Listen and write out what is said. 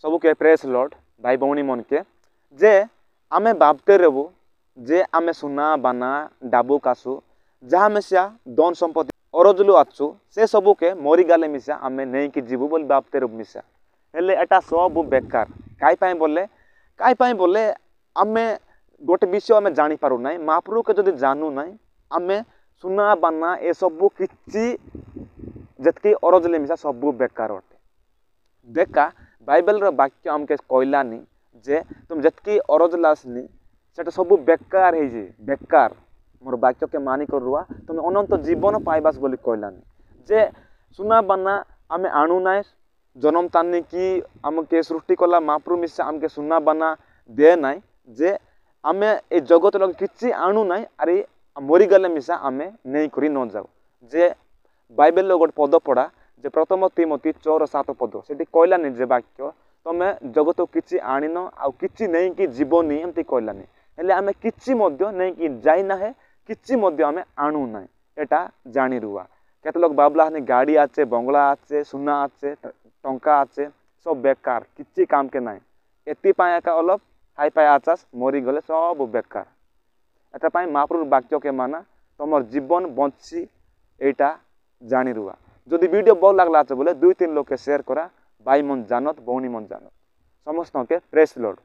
सबके press Lord भाई भौणी मन के जे आमे बाबते रहबू जे आमे सुना बाना डाबू कासु जहाँ मिसा दन संपत्ति अरजलु आसु से सबू के मरीगले मिसा आमे नहीं कि जीवु बोली बाबते रहबू मिसा हेले एटा सब बेकार काई बोले आमे गोटे विषय आमे जानी पारु नाई महाप्रभु के जदि जानू नाई आमे सुना बाना ए सबू किछि जतकी अरजले मिसा सबू बेकार अटे देखा बाइबल रो वाक्य आमके कहलानी जे तुम जतकी अरजलासनी सेटा सबू बेकार है जे बेकार मोर वाक्य के मानी कर रुआ तुम अनंत जीवन पाइबास बोली कहलानी जे सुना बाना आमे आणु नाई जन्म तानी कि आमके सृष्टि कला महाप्रभु मिसा आमके सुना बाना दे नाई जे आमे ए जगत लग किछि आणु नाई अरे मरीगले मिसा आमे नहीं करी न जाऊ जे बाइबल लो गोटे पद पढ़ा जे प्रथम तिमोथी 4:7 पद से कहलानी जे वाक्य तमे जगत किछि आनिन आउ किछि नहीं कि जीवनी एमती कहलानी हेले आमे किछि मध्य नहीं कि जाई ना है किछि मध्य आमे आणु नाई एटा जानी रुआ केते लोग बाबला हनी गाड़ी आछे बंगला आछे सुना आछे टंका आछे सब बेकार किछि काम के नाई एति पाए का अलप हाई पाए आचास मरी गले सब बेकार एटा पाए महाप्रभु वाक्य के माना तमर जीवन बंची एटा जानी रुआ जदि वीडियो भल लागला बोले 2-3 लोग के शेयर करा भाई मन जानत भौणी मन जानत समस्त के प्रेस लॉर्ड।